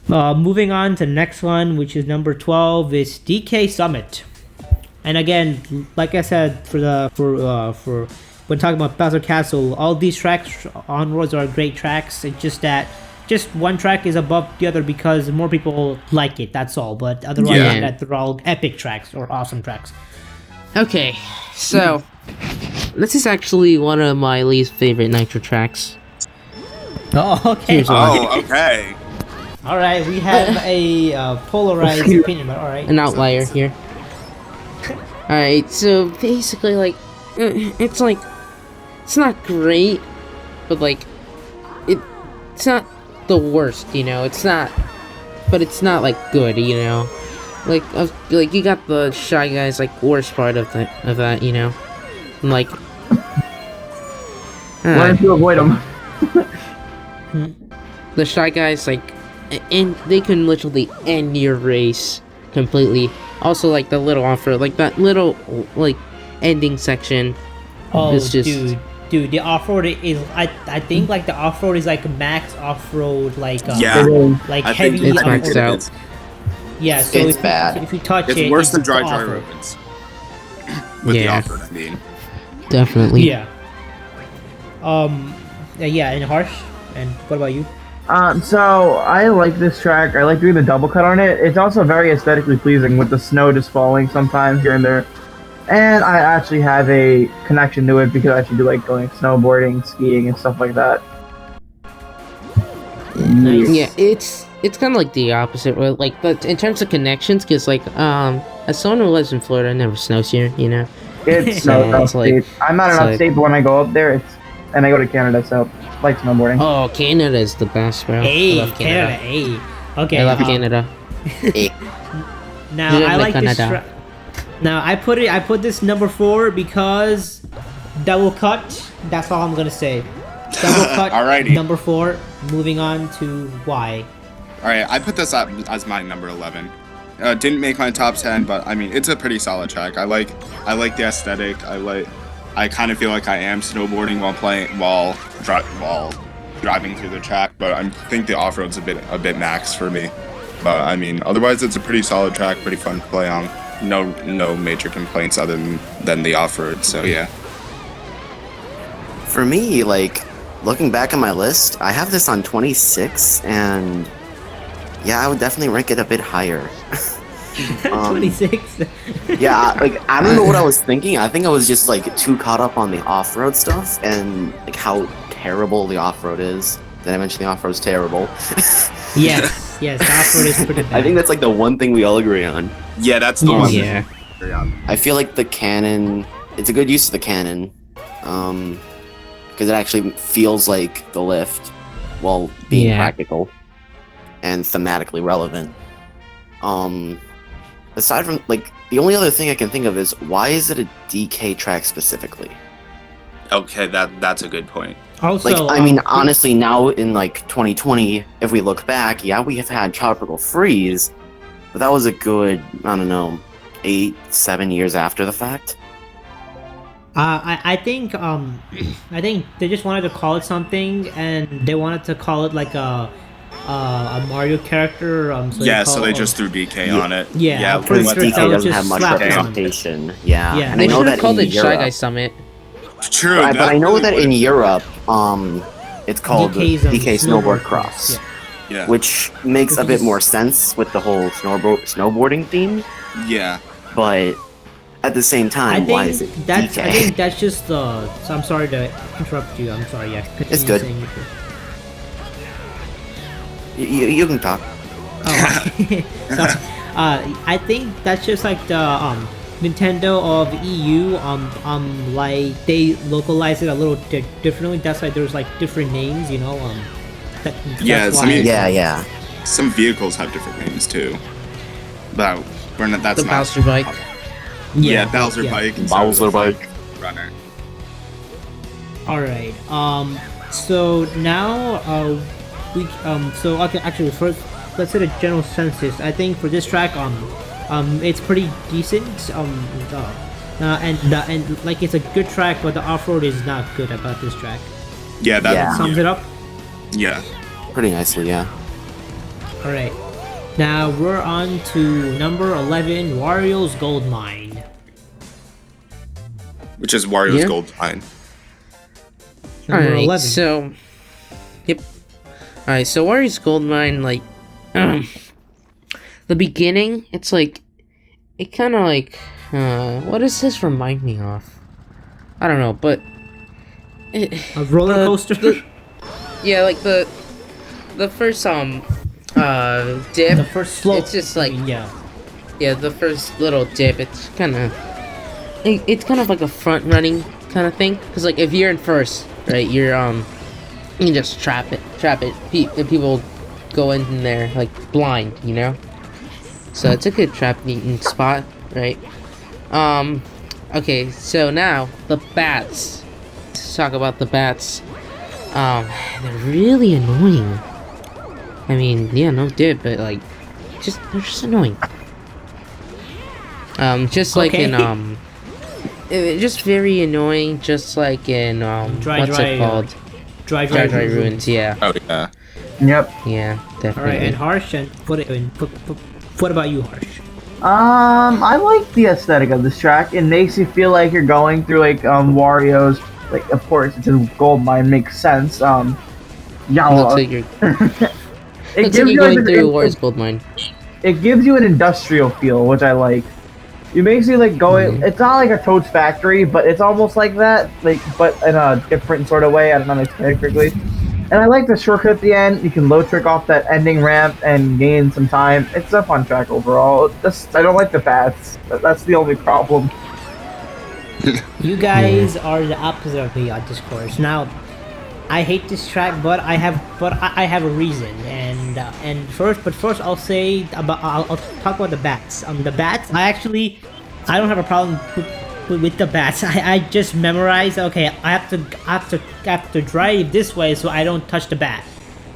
Moving on to the next one, which is number 12, is DK Summit. And again, like I said, for when talking about Bowser Castle, all these tracks onwards are great tracks. It's just that just one track is above the other because more people like it. That's all. But otherwise, that they're all epic tracks or awesome tracks. Okay, so this is actually one of my least favorite Nitro tracks. Oh, okay. Oh, okay. All right, we have a polarized opinion, but all right. An outlier here. Alright, so basically, like, it's like, it's not great, but like, it's not the worst, you know, it's not, but it's not like good, you know, like you got the Shy Guys, like, worst part of that, you know, and like, learn to avoid them. The Shy Guys, like, and they can literally end your race completely. Also, like, the little off-road, like, that little, like, ending section. Oh, is just... dude, the off-road is, I think, like, the off-road is, like, max off-road, like, like, I heavy it's maxed out. Yeah, so it's bad. If you touch it's it, worse than dry off-road. roads. With the off-road, I mean. Definitely. Yeah. Yeah, and Harsh, and what about you? So I like this track. I like doing the double cut on it. It's also very aesthetically pleasing with the snow just falling sometimes here and there. And I actually have a connection to it because I actually do like going snowboarding, skiing, and stuff like that. Nice. Yeah, it's kind of like the opposite, right? Like, but in terms of connections, because like, as someone who lives in Florida, it never snows here, you know. It's So so it's like- I'm not it's an like- upstate, but when I go up there, and I go to Canada, so I like snowboarding. Oh, Canada is the best, bro. I Hey, love Canada. Hey. Okay. I love Canada. Now You I like this. Canada. Now I put this number 4 because double cut. That's all I'm gonna say. Double cut. Alrighty. Number 4. Moving on to why. Alright, I put this up as my number 11. Didn't make my top 10, but I mean, it's a pretty solid track. I like the aesthetic. I kind of feel like I am snowboarding while driving through the track, but I think the off-road's a bit max for me. But I mean, otherwise it's a pretty solid track, pretty fun to play on. No major complaints other than the off-road. So yeah. For me, like, looking back on my list, I have this on 26, and yeah, I would definitely rank it a bit higher. 26. Yeah, like, I don't know what I was thinking. I think I was just, like, too caught up on the off-road stuff and, like, how terrible the off-road is. Did I mention the off-road's terrible? Yes, the off-road is pretty bad. I think that's, like, the one thing we all agree on. Yeah, that's the one. Yeah. I feel like the cannon, it's a good use of the cannon, because it actually feels like the lift while being practical and thematically relevant. Aside from, like, the only other thing I can think of is, why is it a DK track specifically? Okay, that's a good point. Also, Like, I mean, honestly, now in, like, 2020, if we look back, yeah, we have had Tropical Freeze, but that was a good, I don't know, 8-7 years after the fact. I think they just wanted to call it something, and they wanted to call it like a Mario character. So they just threw DK on it. Yeah, I'm pretty Because sure DK that was doesn't just have much slapped on. representation. Yeah, Yeah. and They I know should that have called in it Shy Europe, Guy Summit. True, but I know that in really Europe, it's called DK's, DK Snowboard Cross, Yeah. which makes a bit more sense with the whole snowboarding theme. Yeah. But at the same time, why is it DK? I think that's just so I'm sorry to interrupt you. I'm sorry. Yeah, continue It's good. saying your thing. You can talk. Oh, so, I think that's just like the Nintendo of EU. Like they localize it a little differently. That's why there's like different names. You know. Yeah, why. Yeah. Some vehicles have different names too. But we're not. That's The not. Bowser bike. Yeah, Bowser bike. And Bowser like bike. Runner. All right. So now we so okay, actually first let's say the general census. I think for this track it's pretty decent. And like it's a good track, but the off-road is not good about this track. Yeah, that Yeah. Sums it up. Yeah. Pretty nicely, yeah. Alright. Now we're on to number 11, Wario's Gold Mine. Which is Wario's Yeah. Gold Mine. Number Alright, 11. so... Yep. Alright, so Wario's Gold Mine, like... the beginning, it's like... It kind of like... what does this remind me of? I don't know, but... A roller coaster? Yeah, like the first, dip... The first slope. It's just like... Yeah. Yeah, the first little dip, it's kind of... It's kind of like a front-running kind of thing. Because, like, if you're in first, right, you're, you can just trap it. And people go in there, like, blind, you know? So it's a good trap-eating spot, right? Okay, so now, the bats. Let's talk about the bats. They're really annoying. I mean, yeah, no dip, but, like, they're just annoying. Just like Okay. in, just very annoying, just like in, what's it called? Dry Ruins, yeah. Oh yeah. Yep. Yeah, definitely. Alright, and Harsh, and what about you, Harsh? I like the aesthetic of this track. It makes you feel like you're going through like Wario's. Like, of course, it's a gold mine, makes sense. Yeah, Looks like you're, it looks gives like you're you going like, through Wario's Gold Mine. it gives you an industrial feel, which I like. You basically like going. It's not like a Toad's Factory, but it's almost like that, like but in a different sort of way. I don't know explain it quickly. And I like the shortcut at the end. You can low trick off that ending ramp and gain some time. It's a fun track overall. I don't like the bats. That's the only problem. You guys are the opposite of me on this course. Now, I hate this track, but I have a reason. And first I'll say about I'll talk about the bats. The bats, I don't have a problem with the bats. I just memorized. Okay, I have to drive this way so I don't touch the bat.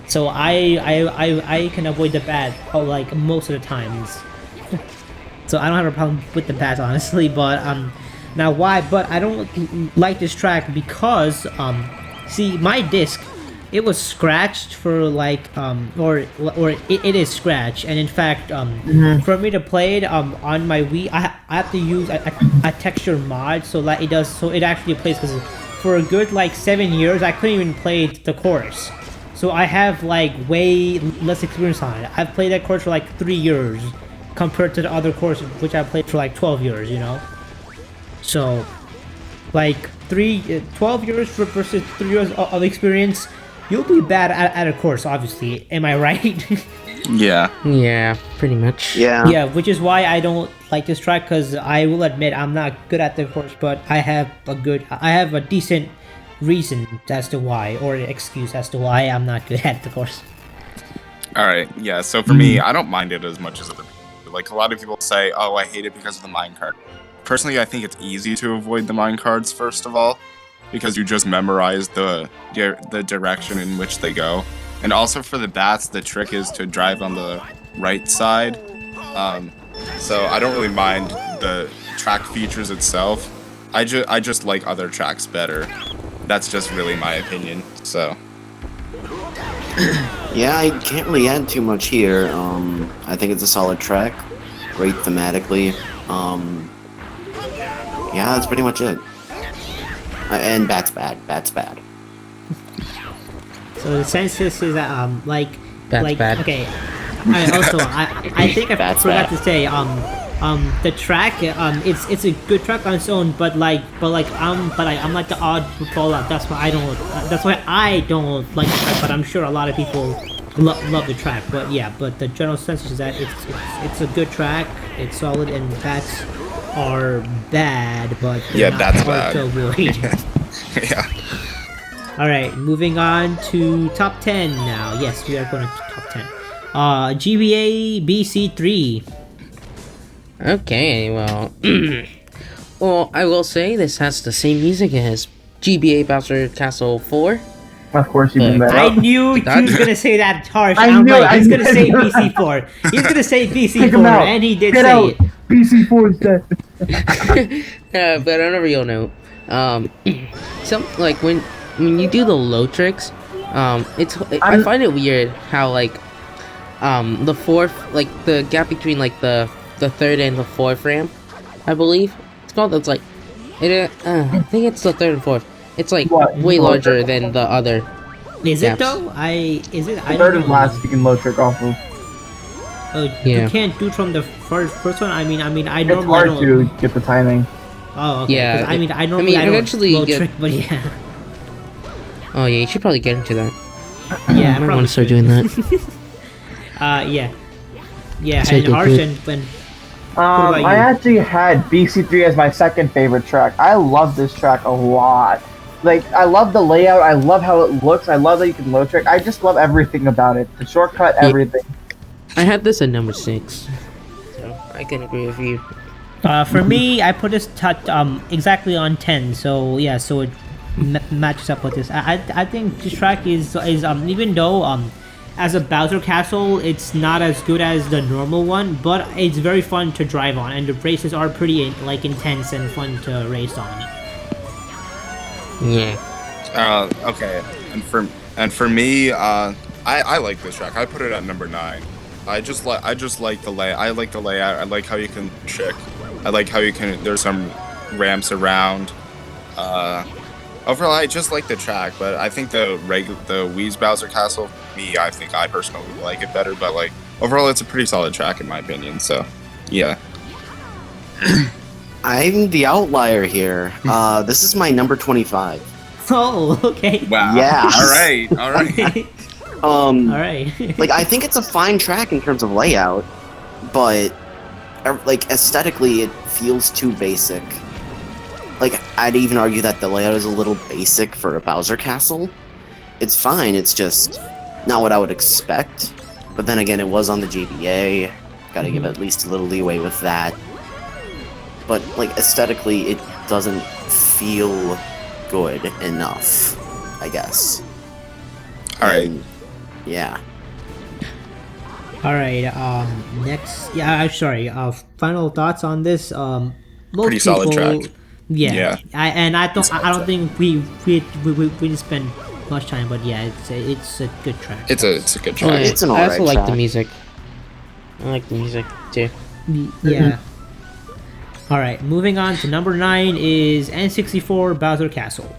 So I can avoid the bat like most of the times. So I don't have a problem with the bats, honestly. But now why? But I don't like this track because see, my disc, it was scratched for like or it is scratched, and in fact for me to play it on my Wii, I have to use a texture mod so that it actually plays, because for a good like 7 years I couldn't even play the course. So I have like way less experience on it. I've played that course for like 3 years compared to the other course which I played for like 12 years, you know. So like 12 years versus 3 years of experience, you'll be bad at a course, obviously. Am I right? Yeah. Yeah, pretty much. Yeah. Yeah, which is why I don't like this track, because I will admit I'm not good at the course, but I have a decent reason as to why, or excuse as to why I'm not good at the course. All right. Yeah. So for me, I don't mind it as much as other people. Like, a lot of people say, "Oh, I hate it because of the minecart." Personally, I think it's easy to avoid the minecarts first of all, because you just memorize the direction in which they go. And also for the bats, the trick is to drive on the right side. So I don't really mind the track features itself. I just like other tracks better. That's just really my opinion. So Yeah, I can't really add too much here. I think it's a solid track, great thematically. Yeah, that's pretty much it. And Bat's bad. Bat's bad. So the census is like That's bad. Okay. I think I That's forgot bad. to say the track it's a good track on its own, but I'm like the odd people out. That's why I don't like the track, but I'm sure a lot of people love the track. But yeah, but the general census is that it's a good track, it's solid, and bats are bad, but they're Yeah, not that's hard bad. to avoid. yeah. Alright, moving on to top 10 now. Yes, we are going to top 10. GBA BC3. Okay, well... well, I will say this has the same music as GBA Bowser Castle 4. Of course, you bring that I up. knew he was going to say that harsh. I I'm knew like, it, he's I going to knew say it. BC4. He's going to say Take him BC4, out. and he did Get say out. it. BC4 is dead. But on a real note, like when you do the low tricks, I find it weird how like the fourth, like the gap between like the third and the fourth ramp, I believe it's called. It's like I think it's the third and fourth. It's like What? way larger than the other. Is it Gaps. though? Is it? I The don't third and know. last you can low trick off of. Oh, Yeah. you can't do it from the first one. I mean, I It's normally hard don't. to get the timing. Oh, okay. Yeah, 'Cause I normally I don't eventually low you get- trick, but yeah, Oh yeah, you should probably get into that. yeah. I might want to start doing that. Yeah, yeah. So And good, Harsh good. and when about I you? actually had BC3 as my second favorite track. I love this track a lot. Like, I love the layout. I love how it looks. I love that you can low trick. I just love everything about it. The shortcut, everything. I had this at number 6, so I can agree with you. For me, I put this exactly on 10. So yeah, so it matches up with this. I think this track is even though as a Bowser Castle, it's not as good as the normal one, but it's very fun to drive on, and the races are pretty like intense and fun to race on. Yeah. Okay, and for me, I like this track. I put it at number 9. I just like the lay. I like the layout. I like how you can trick. I like how you can. There's some ramps around. Overall, I just like the track, but I think the Wii's Bowser Castle, I think I personally like it better. But like overall, it's a pretty solid track in my opinion. So, yeah. I'm the outlier here. This is my number 25. Oh, okay. Wow. Yeah. All right. All right. All right. Like, I think it's a fine track in terms of layout, but like aesthetically, it feels too basic. Like, I'd even argue that the layout is a little basic for a Bowser Castle. It's fine, it's just not what I would expect. But then again, it was on the GBA. Gotta give at least a little leeway with that. But, like, aesthetically, it doesn't feel good enough, I guess. All right. And, yeah. All right. Next, yeah. I'm sorry. Final thoughts on this. Most Pretty solid people, track. Yeah. Yeah. I don't think we didn't spend much time, but yeah, it's a good track. It's a good Oh, track. yeah. It's an I also alright like the track. music. I like the music too. Yeah. All right. Moving on to number 9 is N64 Bowser Castle.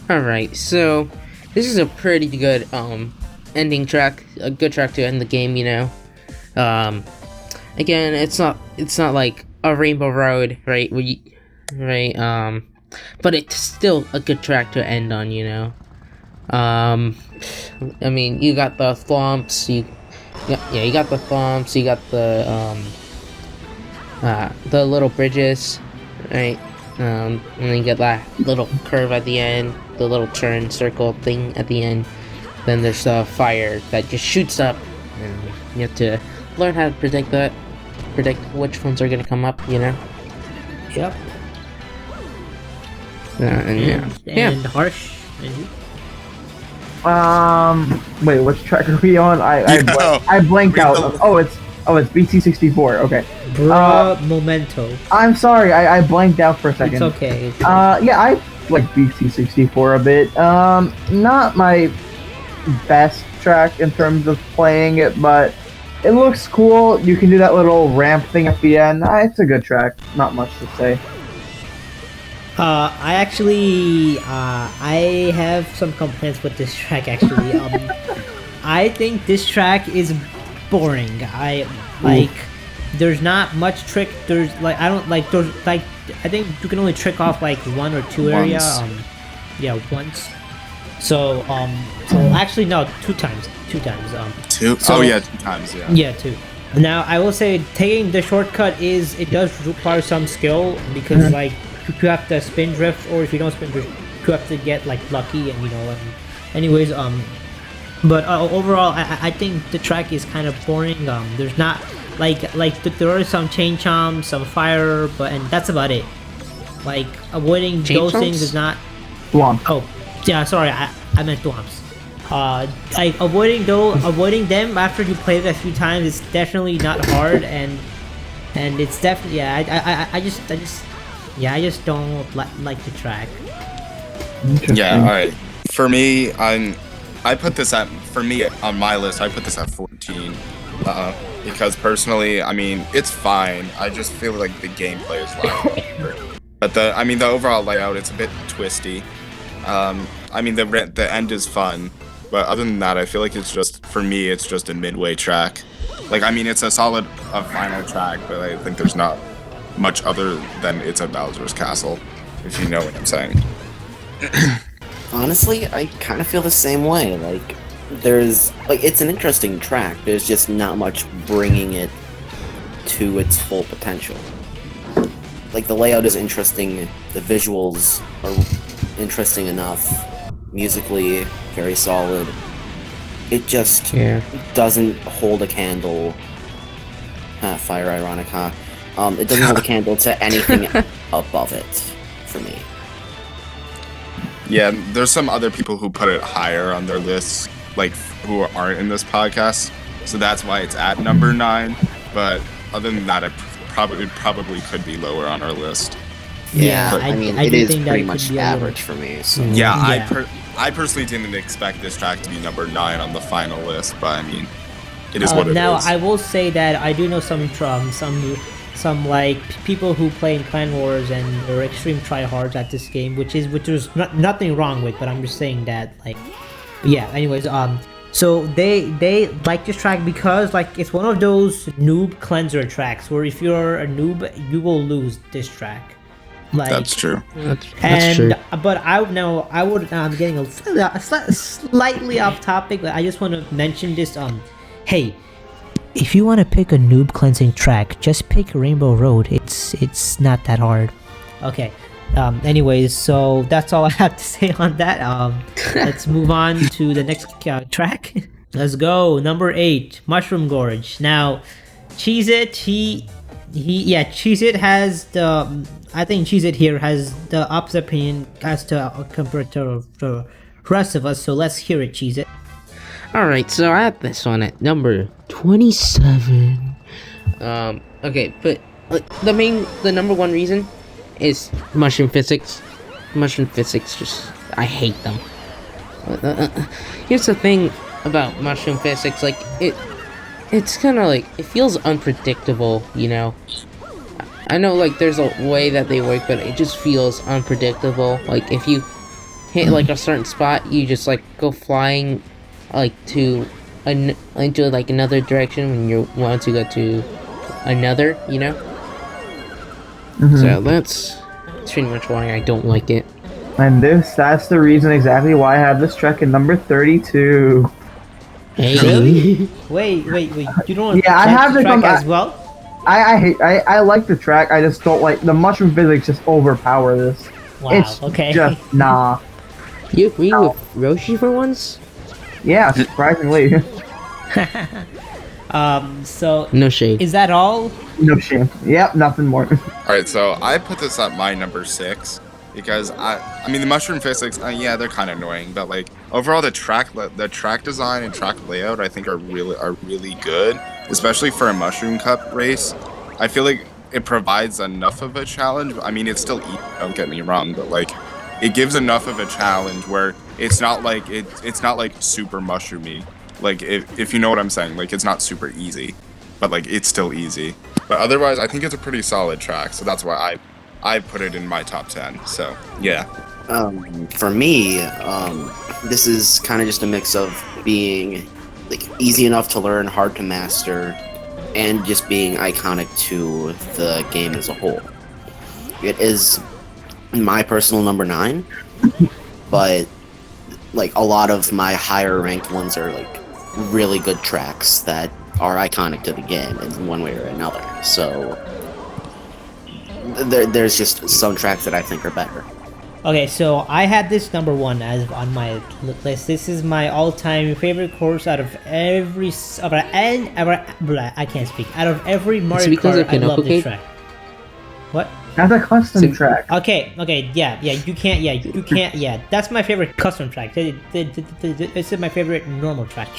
Alright, so this is a pretty good ending track, a good track to end the game, you know. Again, it's not like a Rainbow Road, right? But it's still a good track to end on, you know. I mean, you got the thwomps, you got the thwomps, you got the little bridges, right? And then you get that little curve at the end, the little turn circle thing at the end. Then there's the fire that just shoots up, and you have to learn how to predict which ones are gonna come up, you know. Yep. And Harsh. And you? Wait, which track are we on? I know. blanked We out. know. Oh, it's BT64. Okay. Bruh, Memento. I'm sorry, I blanked out for a second. It's okay. Yeah, I like BT64 a bit. Not my best track in terms of playing it, but it looks cool. You can do that little ramp thing at the end. It's a good track. Not much to say. I actually, I have some complaints with this track. Actually, I think this track is boring. I like. There's not much trick. There's like I don't like. There's like I think you can only trick off like 1 or 2 area. Once. Yeah, once. So actually no, 2 times. 2 times. 2? So- Oh yeah, 2 times. Yeah. Yeah, 2. Now I will say taking the shortcut it does require some skill because like you have to spin drift, or if you don't spin drift, you have to get like lucky and anyways but overall I think the track is kind of boring. There's not there are some chain chomps, some fire, and that's about it. Like avoiding Chain those things chomps? is not. Thwomp. Oh, yeah, sorry, I meant thwomps. Like avoiding them after you play it a few times is definitely not hard, and it's definitely I just don't like the track. Interesting. Yeah. All right. For me, I put this at for me on my list, I put this at 14. Because personally, I mean, it's fine. I just feel like the gameplay is lacking. But the overall layout, it's a bit twisty. I mean, the end is fun, but other than that, I feel like it's just, for me, it's just a midway track. Like, I mean, it's a solid final track, but I think there's not much other than it's a Bowser's Castle, if you know what I'm saying. Honestly, I kind of feel the same way. Like, it's an interesting track. There's just not much bringing it to its full potential. Like, the layout is interesting, the visuals are interesting enough, musically very solid. It just doesn't hold a candle. Fire ironic, huh? It doesn't hold a candle to anything above it for me. Yeah, there's some other people who put it higher on their lists, like, who aren't in this podcast, so that's why it's at number 9, but other than that, it probably could be lower on our list. Yeah, But I mean, I it do is think that pretty it could much be a little- average for me, so... Yeah, Yeah. I personally didn't expect this track to be number 9 on the final list, but I mean, it is what it is. Now, I will say that I do know some like people who play in Clan Wars and are extreme tryhards at this game, which there's nothing wrong with, but I'm just saying that, like, yeah. Anyways, so they like this track because, like, it's one of those noob cleanser tracks where if you're a noob, you will lose this track. Like, That's true. That's and true. but I'm getting a slightly off topic, but I just want to mention this. Hey, if you want to pick a noob cleansing track, just pick Rainbow Road. It's not that hard. Okay. Anyways, so that's all I have to say on that. Let's move on to the next track. Let's go. Number 8, Mushroom Gorge. Now, Cheez-It, Cheez-It has the... I think Cheez-It here has the opposite opinion as to compared to the rest of us, so let's hear it, Cheez-It. Alright, so I have this one at number 27. Okay, but the number one reason is mushroom physics. Mushroom physics, just, I hate them. Here's the thing about mushroom physics, like, it's kind of like, it feels unpredictable, you know? I know, like, there's a way that they work, but it just feels unpredictable. Like, if you hit, like, a certain spot, you just, like, go flying, like, into, like, another direction when you want to go to another, you know? Mhm. So that's pretty much why I don't like it. And that's the reason exactly why I have this track at number 32. Hey. Really? Wait, you don't Yeah, I like have the it track on my- as well? I like the track, I just don't like the mushroom physics just overpower this. Wow, It's okay. just nah. You agree with Roshi for once? Yeah, surprisingly. So, No shade. is that all? No shame. Yep, nothing more. Alright, so I put this at my number 6 because I mean the mushroom physics, yeah, they're kind of annoying, but like overall the track design and track layout I think are really good, especially for a mushroom cup race. I feel like it provides enough of a challenge. I mean, it's still easy, don't get me wrong, but like it gives enough of a challenge where it's not like it's not like super mushroomy. Like if you know what I'm saying, like it's not super easy, but like it's still easy. But otherwise, I think it's a pretty solid track, so that's why I put it in my top 10. So yeah. For me, this is kind of just a mix of being like easy enough to learn, hard to master, and just being iconic to the game as a whole. It is my personal number 9, but like a lot of my higher ranked ones are like really good tracks that are iconic to the game in one way or another. So there's just some tracks that I think are better. Okay, so I had this number 1 as on my list. This is my all-time favorite course out of every I can't speak. Out of every Mario because Kart, of I love Pinocchio this Cake? track. What? That's a custom track. Okay, yeah, you can't, that's my favorite custom track. This is my favorite normal track.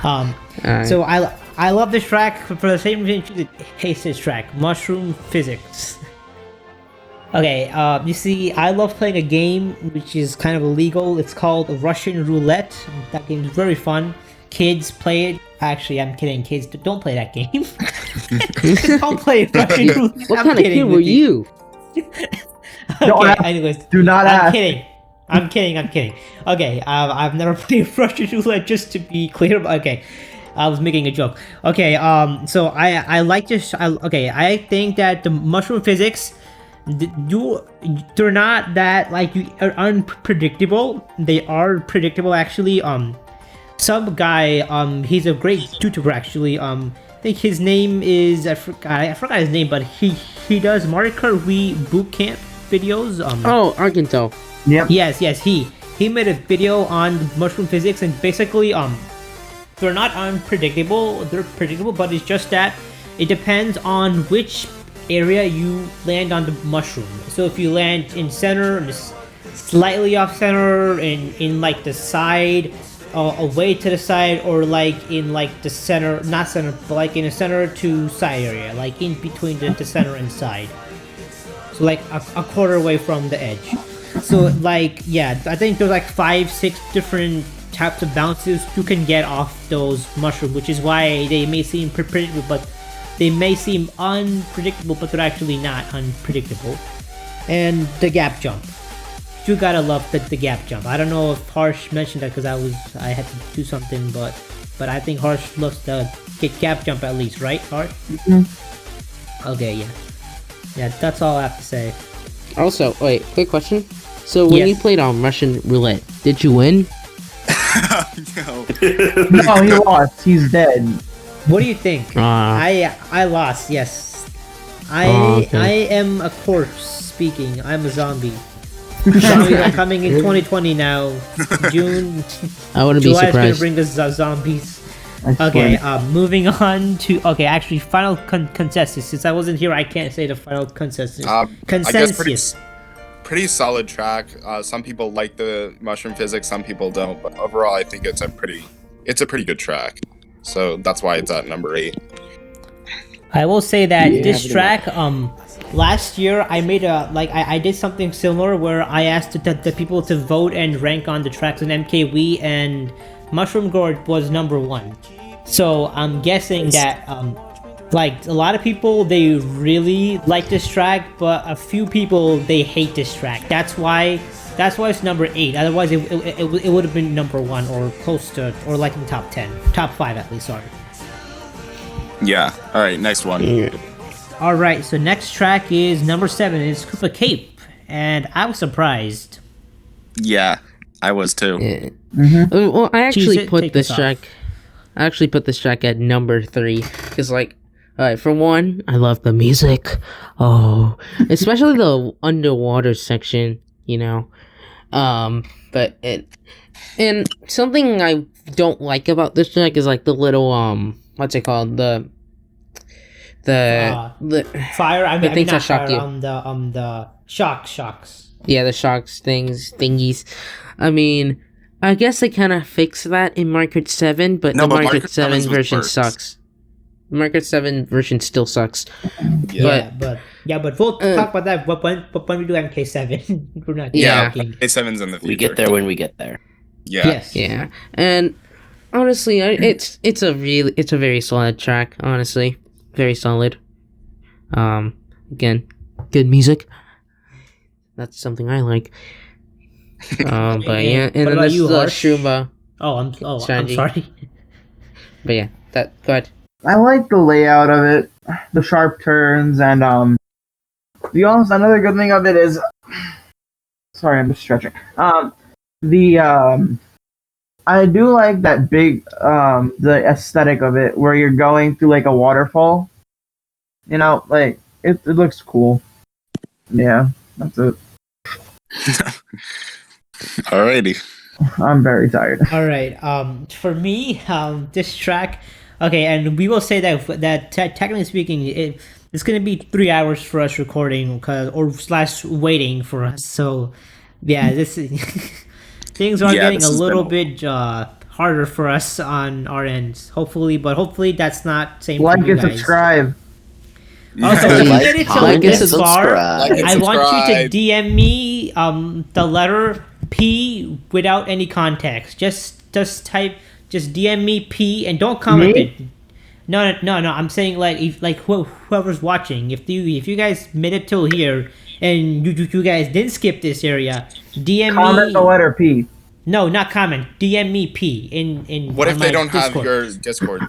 Alright. So I love this track for the same reason it hates this track, mushroom physics. Okay, you see, I love playing a game which is kind of illegal. It's called Russian Roulette. That game is very fun. kids play it. Actually, I'm kidding. Kids, don't play that game. Don't play Russian roulette. What I'm kind of kidding kid were with you? Okay, anyways. Do not I'm ask. kidding. I'm kidding. Okay, I've never played Russian roulette, just to be clear. Okay, I was making a joke. Okay, so I like this. I think that the mushroom physics, they're not that like you are unpredictable. They are predictable actually. Some guy, he's a great YouTuber actually. I think his name is I forgot his name, but he does Mario Kart Wii boot camp videos. Oh, Arkansas. Yep. Yes, he made a video on mushroom physics, and basically they're not unpredictable, they're predictable, but it's just that it depends on which area you land on the mushroom. So if you land in center, slightly off center, in like the side, away to the side, or like in like the center, not center, but like in a center to side area, like in between the center and side. So like a quarter away from the edge. So like, yeah, I think there's like 5-6 different types of bounces you can get off those mushrooms, which is why they may seem predictable, but they may seem unpredictable, but they're actually not unpredictable. And the gap jump. You gotta love the gap jump. I don't know if Harsh mentioned that because I had to do something, but I think Harsh loves the gap jump at least, right, Harsh? Mm-hmm. Okay, yeah. Yeah, that's all I have to say. Also, wait, quick question. So when you played on Russian roulette, did you win? No. No, he lost. He's dead. What do you think? I lost, yes. I am a corpse speaking. I'm a zombie. Zombies are coming in 2020 now. June. I wouldn't be July is gonna surprised. bring us zombies. I Okay, swear. moving on to actually final consensus. Since I wasn't here, I can't say the final consensus. I Consensus. guess pretty solid track. Some people like the mushroom physics, some people don't. But overall, I think it's a pretty good track. So that's why it's at number 8. I will say that Yeah, this pretty track, last year I made I did something similar where I asked the people to vote and rank on the tracks, and MKW and Mushroom Gorge was number 1. So I'm guessing that like a lot of people, they really like this track, but a few people, they hate this track. That's why it's number 8. Otherwise it would have been number 1 or close to, or like in top 10, top 5 at least. Sorry. Yeah. All right. Next one. Yeah. All right, so next track is number 7. It's Koopa Cape, and I was surprised. Yeah, I was too. Yeah. Mm-hmm. Well, I actually Cheese it, put take this this off. track. I actually put this track at number 3 because, like, for one, I love the music. Oh, especially the underwater section. You know, but and something I don't like about this track is like the little what's it called, the Fire. I mean things not that shock fire, you. the shocks. Yeah, the shocks thingies. I mean, I guess they kind of fixed that in Mario Kart 7, but No, the but Mario Mario Kart Kart 7 7's was version worse. sucks. The Mario Kart 7 version still sucks. Yeah. But we'll talk about that. But when we do MK7, we're not Yeah. talking. A7's in the future. We get there when we get there. Yeah. Yes. Yeah, and honestly, it's a very solid track. Honestly, very solid. Again, good music. That's something I like. But yeah, and What then about this you, is Harsh? Shumba. I'm Strategy. sorry. But yeah, go ahead. I like the layout of it, the sharp turns, and to be honest, another good thing of it is, sorry, I'm just stretching. I do like that big the aesthetic of it, where you're going through like a waterfall. You know, like it looks cool. Yeah, that's it. Alrighty. I'm very tired. All right. For me, this track. Okay, and we will say that technically speaking, it's gonna be 3 hours for us recording, / waiting for us. So, yeah, this things are getting this a has little been- bit harder for us on our ends. Hopefully that's not same Like for you and guys. subscribe. Also, if you Like, made it to comment, this and far, subscribe. Like and I want you to subscribe. DM me the letter P without any context. Just type just DM me P and don't comment Me? it. No. I'm saying like if like whoever's watching, if you guys made it till here and you guys didn't skip this area, DM Comment me. the letter P. No, not comment. DM me P in. What on if they my don't have Discord. your Discord?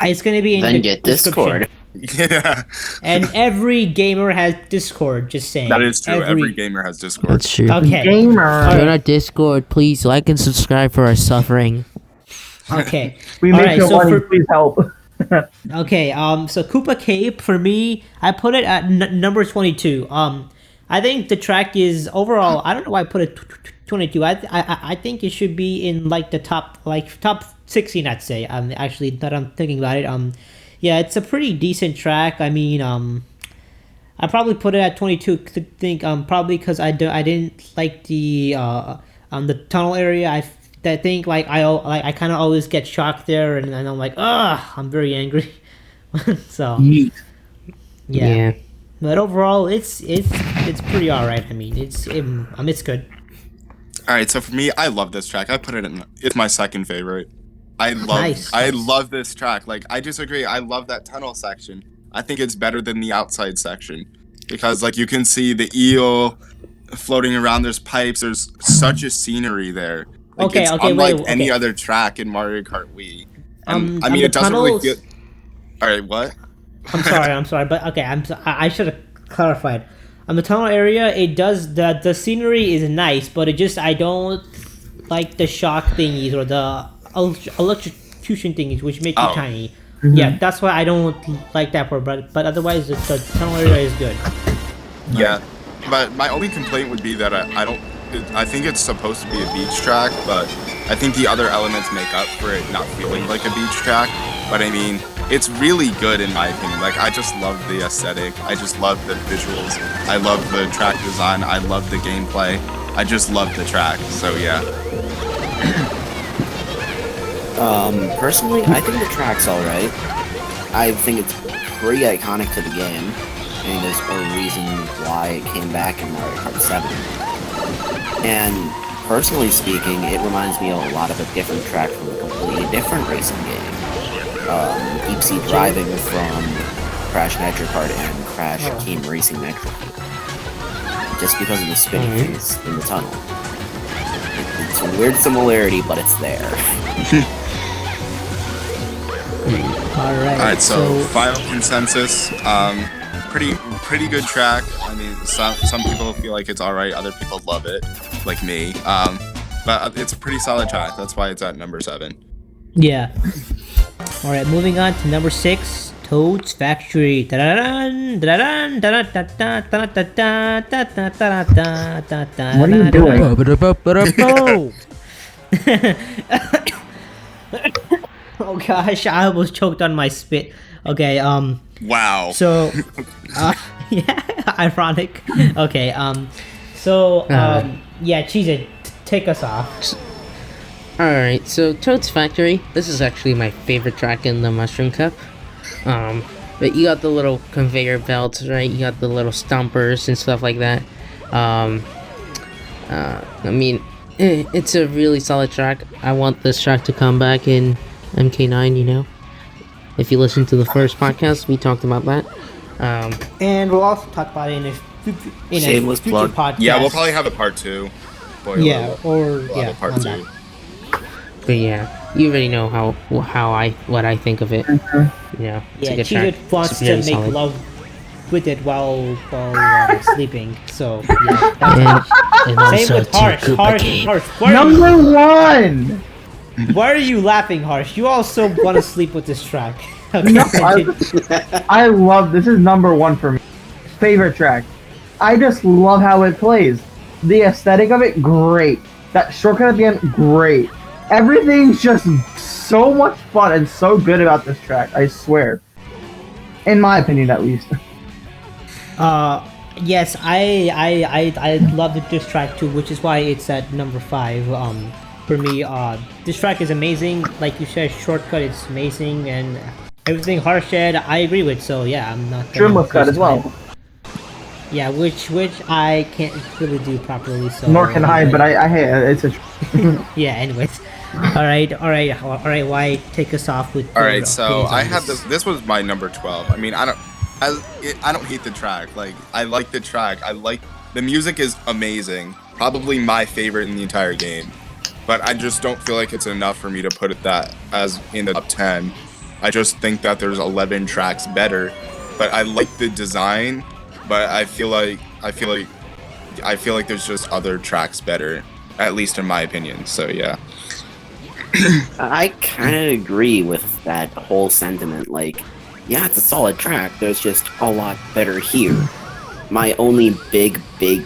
It's gonna be in Then the get description. Discord. Yeah, And every gamer has Discord. Just saying. that is true. Every gamer has Discord. That's true. Okay. Gamer. Join our Discord, please like and subscribe for our suffering. Okay. We All make right, your so money. for- Please help. Okay, so Koopa Cape for me, I put it at number 22. I think the track is overall. I don't know why I put it 22. I think it should be in like the top 16. I'd say. Actually, that I'm thinking about it. Yeah, it's a pretty decent track. I mean, I probably put it at 22. Think probably because I didn't like the tunnel area. I think like I kind of always get shocked there, and I'm like, I'm very angry. So yeah. But overall, it's pretty alright. I mean, it's good. All right, so for me, I love this track. I put it in. It's my second favorite. I love this track. Like, I disagree. I love that tunnel section. I think it's better than the outside section because, like, you can see the eel floating around. There's pipes. There's such a scenery there. Like, it's unlike any other track in Mario Kart Wii. And, I mean, it doesn't really feel. All right, what? I'm sorry, but okay, I should have clarified. On the tunnel area, it does the scenery is nice, but it just I don't like the shock thingies or the electrocution thingies, which make you tiny. Mm-hmm. Yeah, that's why I don't like that part. But otherwise, the tunnel area is good. Yeah, but my only complaint would be that I think it's supposed to be a beach track, but I think the other elements make up for it not feeling like a beach track. But I mean, it's really good in my opinion. Like, I just love the aesthetic. I just love the visuals. I love the track design. I love the gameplay. I just love the track. So yeah. Personally, I think the track's alright. I think it's pretty iconic to the game. I think there's a reason why it came back in Mario Kart 7. And personally speaking, it reminds me a lot of a different track from a completely different racing game. Deep Sea Driving from Crash Nitro Kart and Crash Team Racing Nitro Kart. Just because of the spinning things in the tunnel. It's a weird similarity, but it's there. Alright, so final consensus. Pretty good track. I mean, some people feel like it's alright, other people love it, like me. But it's a pretty solid track. That's why it's at number 7. Yeah. All right, moving on to number 6, Toad's Factory. What are you doing? Oh gosh, I almost choked on my spit. Okay, Wow. So, yeah, ironic. Okay, yeah, Cheez-It, take us off. Alright, so Toad's Factory. This is actually my favorite track in the Mushroom Cup. But you got the little conveyor belts, right? You got the little stompers and stuff like that. I mean, it's a really solid track. I want this track to come back in MK9, you know? If you listen to the first podcast, we talked about that. And we'll also talk about it in a Shameless future plug. podcast. Yeah, we'll probably have a part 2. We'll have a part 2. But yeah, you already know what I think of it. Mm-hmm. You know, Yeah, it's a good track. Cheez-It wants It's to really make solid. love with it while sleeping. So yeah, that's And same also with Harsh. to Koopa Harsh. Number 1. Why are you laughing, Harsh? You also want to sleep with this track. Okay. No, I love this. Is number 1 for me. Favorite track. I just love how it plays. The aesthetic of it, great. That shortcut at the end, great. Everything's just so much fun and so good about this track. I swear. In my opinion, at least. Yes, I love this track too, which is why it's at number 5. For me, this track is amazing. Like you said, shortcut, it's amazing, and everything Harsh said, I agree with. So yeah, I'm not. Dreamless cut as well. Yeah, which I can't really do properly. So Nor can I, but I hey, it's a. yeah. Anyways, all right. Why take us off with? All your right, so opinions on I have this. This was my number 12. I mean, I don't hate the track. Like, I like the track. I like the music is amazing. Probably my favorite in the entire game. But I just don't feel like it's enough for me to put it that as in the top 10. I just think that there's 11 tracks better. But I like the design. But I feel like there's just other tracks better, at least in my opinion. So yeah. I kind of agree with that whole sentiment. Like, yeah, it's a solid track. There's just a lot better here. My only big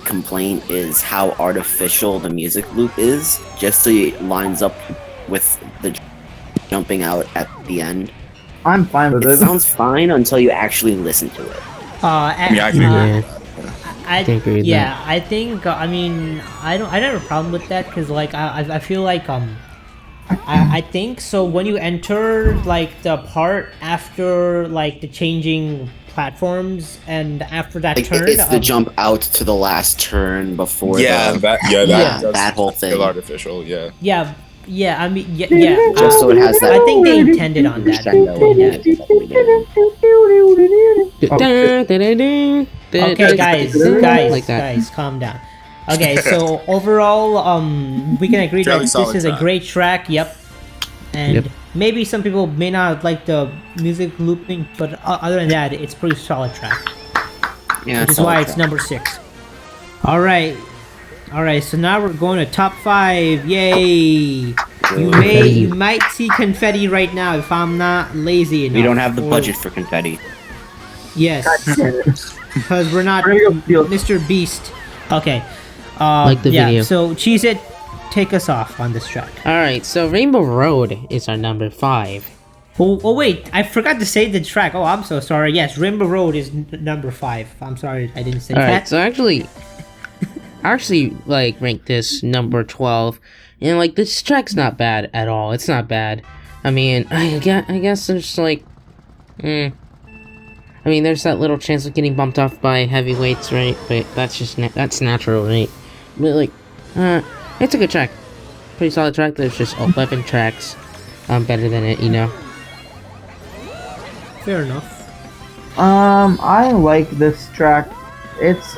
complaint is how artificial the music loop is. Just so it lines up with the jumping out at the end. I'm fine with It it. sounds fine until you actually listen to it. Yeah, I can agree. I Can't agree with yeah, I think I mean I don't have a problem with that because like I feel like I think so when you enter like the part after like the changing platforms and after that Like, turn it's the jump out to the last turn before Yeah, the... that does that whole feel thing. artificial. Yeah. yeah I mean yeah Just so it has that... I think they intended on that. crescendo in it at the beginning. Okay, guys, Like that. guys, calm down. Okay, so overall, we can agree that Fairly this solid is a track. great track. Yep, and Yep. maybe some people may not like the music looping, but other than that, it's pretty solid track. Yeah, Which is why it's number 6. All right, so now we're going to top 5. Yay! You might see confetti right now if I'm not lazy enough. We don't have the or- budget for confetti. Yes, because we're not We're gonna go Mr. Beast. Okay. Like the yeah, video. So Cheese It, take us off on this track. Alright, so Rainbow Road is our number 5. Oh wait, I forgot to say the track. Oh, I'm so sorry. Yes, Rainbow Road is number 5. I'm sorry, I didn't say Alright, that. so I actually like rank this number 12. And like this track's not bad at all. It's not bad. I mean, I guess there's like I mean, there's that little chance of getting bumped off by heavyweights, right? But that's just that's natural, right? But like, it's a good track, pretty solid track. There's just 11 tracks, better than it, you know. Fair enough. I like this track. It's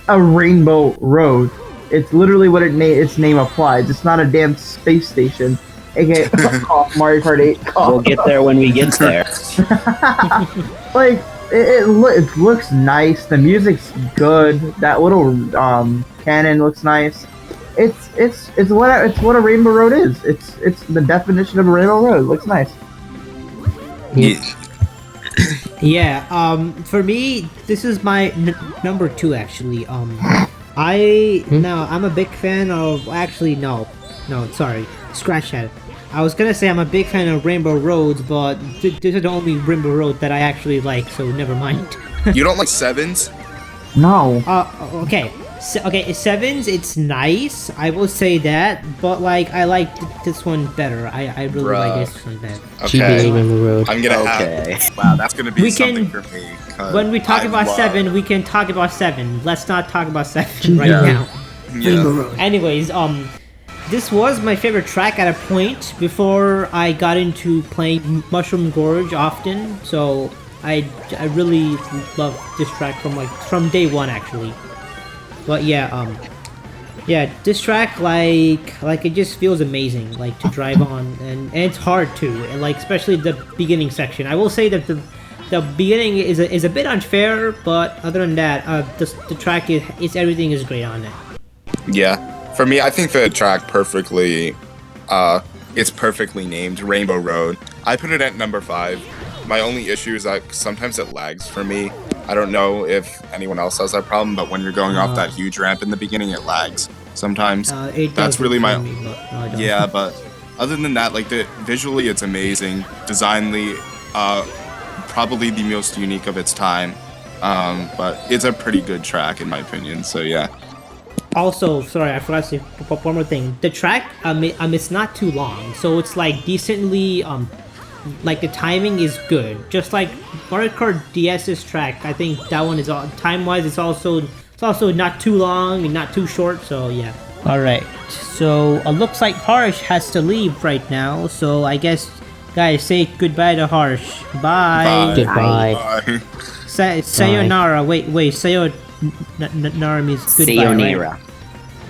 a rainbow road. It's literally what its name applies. It's not a damn space station. AKA cough, Mario Kart 8 cough. We'll get there when we get there. Like it looks nice. The music's good. That little cannon looks nice. It's what a rainbow road is. It's the definition of a rainbow road. It looks nice. Yeah. For me, this is my number 2 actually. I'm a big fan of. Actually, no, sorry, scratch that. I was gonna say I'm a big fan of Rainbow Roads, but this is the only Rainbow Road that I actually like, so never mind. You don't like sevens? No. Okay. Sevens, it's nice. I will say that, but like I like this one better. I really like Bruh. this one better. Okay. GBA Rainbow Road. I'm gonna Okay. have. Wow, that's gonna be We something can- for me. 'cause When we talk I about love- 7, we can talk about 7. Let's not talk about 7 right Yeah. now. Yeah. Anyways, this was my favorite track at a point before I got into playing Mushroom Gorge often. So I really love this track from day one actually. But yeah, this track like it just feels amazing like to drive on, and it's hard too, and like especially the beginning section. I will say that the beginning is a bit unfair, but other than that, the track is everything is great on it. Yeah. For me, I think the track perfectly, it's perfectly named Rainbow Road. I put it at number 5. My only issue is that sometimes it lags for me. I don't know if anyone else has that problem, but when you're going off that huge ramp in the beginning, it lags sometimes. It That's does really for my- me, but no, I don't. Yeah, but other than that, like visually, it's amazing. Designly, probably the most unique of its time. But it's a pretty good track in my opinion. So yeah. Also, sorry, I forgot to say one more thing. The track, it's not too long, so it's like decently like the timing is good. Just like Mario Kart DS's track, I think that one is time-wise. It's also not too long and not too short. So yeah. All right. So it looks like Harsh has to leave right now. So I guess guys say goodbye to Harsh. Bye. Goodbye. Bye. Sayonara. Wait. Sayonara means goodbye. Sayonara. Right?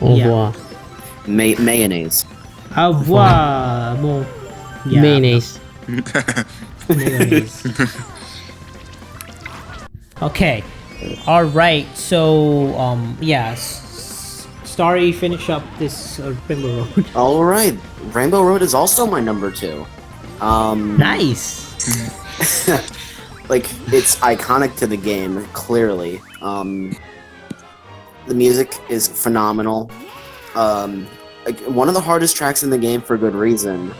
Au Yeah. revoir. Mayonnaise. Au revoir. Yeah. Mayonnaise. Mayonnaise. Okay. All right. So yeah. Starry, finish up this Rainbow Road. All right, Rainbow Road is also my number 2. Nice. Like, it's iconic to the game, clearly. The music is phenomenal. Like, one of the hardest tracks in the game for good reason.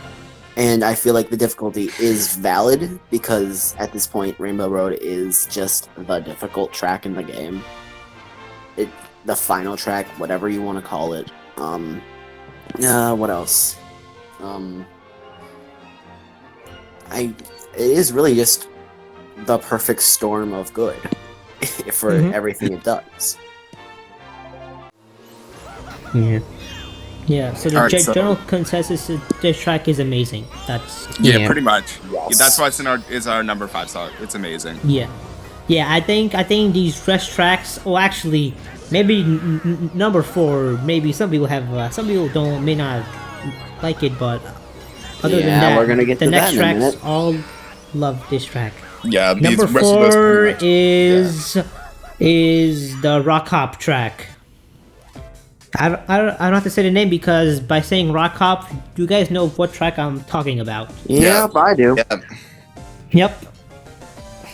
And I feel like the difficulty is valid because at this point, Rainbow Road is just the difficult track in the game. The final track, whatever you want to call it. What else? It is really just the perfect storm of good for everything it does. Yeah. Yeah. So the Alright, so- general consensus is this track is amazing. That's Yeah, pretty much. Yes. That's why it's our number 5 song. It's amazing. yeah. I think these fresh tracks. Oh, actually, maybe number 4. Maybe some people may not like it, but other than that, we're gonna get the to next that in a tracks minute. all love this track. Yeah, Number these rest of those 4 pretty much- is the Rock Hop track. I don't have to say the name because by saying Rock Hop, you guys know what track I'm talking about. Yep, I do. Yeah. Yep.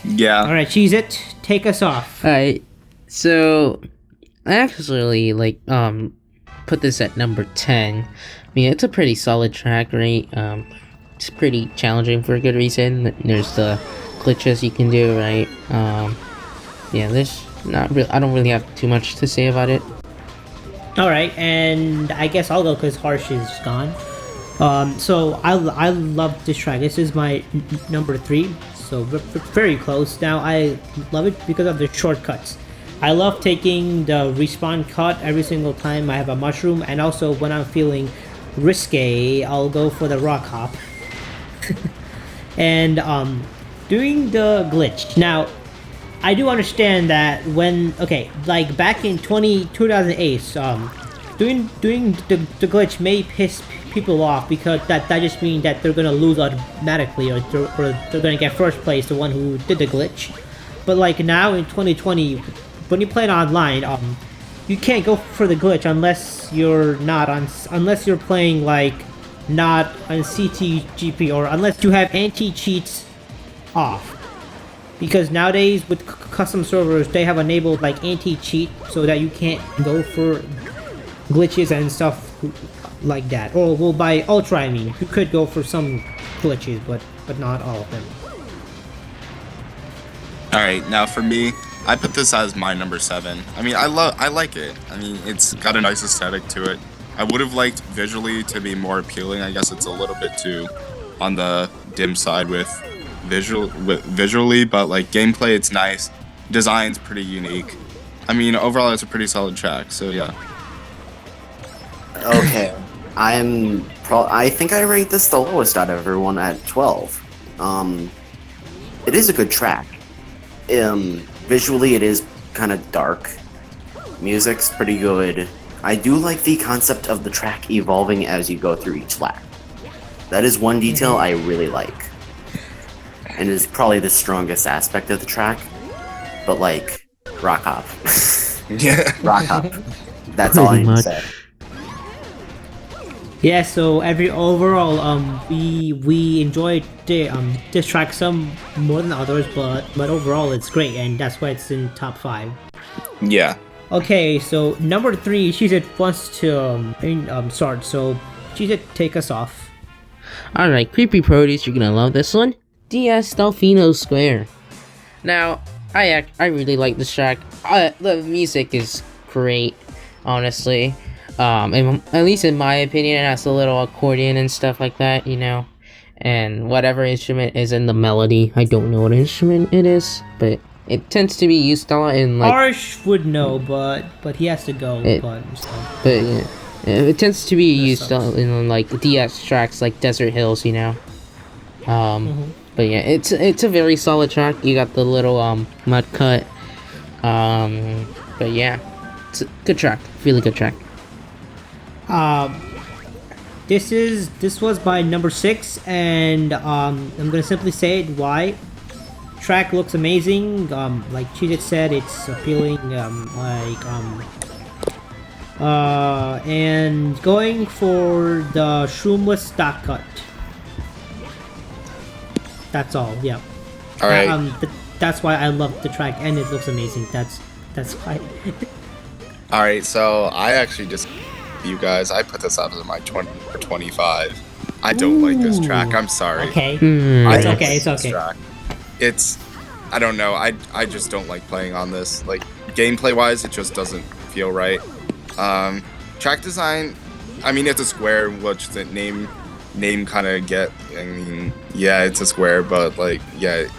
Yeah. All right, Cheese It, take us off. Alright, so I actually put this at number 10. I mean, it's a pretty solid track, right? It's pretty challenging for a good reason. There's the glitches you can do, right? Yeah, there's not real. I don't really have too much to say about it. All right, and I guess I'll go because Harsh is gone. So I love this track. This is my number 3. So very close. Now I love it because of the shortcuts. I love taking the respawn cut every single time I have a mushroom, and also when I'm feeling risque, I'll go for the rock hop. And doing the glitch. Now, I do understand that when like back in 2008, doing the glitch may piss people off because that just means that they're gonna lose automatically, or they're gonna get first place, the one who did the glitch. But like now in 2020, when you play it online, you can't go for the glitch unless you're playing like not on CTGP, or unless you have anti-cheats off. Because nowadays with custom servers, they have enabled like anti-cheat so that you can't go for glitches and stuff like that. Or well, by Ultra, I mean, you could go for some glitches, but not all of them. All right, now for me, I put this as my number 7. I mean, I like it. I mean, it's got a nice aesthetic to it. I would have liked visually to be more appealing. I guess it's a little bit too on the dim side with visually, but like gameplay, it's nice. Design's pretty unique. I mean, overall, it's a pretty solid track. So yeah. Okay, I think I rate this the lowest out of everyone at 12. It is a good track. Visually, it is kind of dark. Music's pretty good. I do like the concept of the track evolving as you go through each lap. That is one detail I really like, and is probably the strongest aspect of the track. But like, rock hop. Yeah. Rock hop. That's all I Pretty need to much. say. Yeah, so overall, we enjoyed this track some more than others, but overall it's great, and that's why it's in top 5. Yeah. Okay, so number 3, she said wants to start, so she said take us off. Alright, Creepy Produce, you're gonna love this one. DS Delfino Square. Now, I really like this track. The music is great, honestly. And at least in my opinion, it has a little accordion and stuff like that, you know. and whatever instrument is in the melody. I don't know what instrument it is, but it tends to be used a lot in like. Arsh would know, but he has to go. But yeah, it tends to be used sucks. in like DS tracks like Desert Hills, you know. But yeah, it's a very solid track. You got the little mud cut. But yeah, it's a good track, really good track. This was my number 6, and I'm gonna simply say it why. Track looks amazing. Like Chijit said, it's appealing. And going for the shroomless stock cut. That's all. Yeah. All right. That's why I love the track, and it looks amazing. That's why. All right. So I actually just, you guys, I put this up as my 20 or 25. I don't like this track. I'm sorry. Okay. I It's don't okay. like It's this okay. track. It's, I don't know. I just don't like playing on this. Like gameplay wise, it just doesn't feel right. Track design. I mean, it's a square, which the name kind of get. I mean, yeah, it's a square, but like, yeah,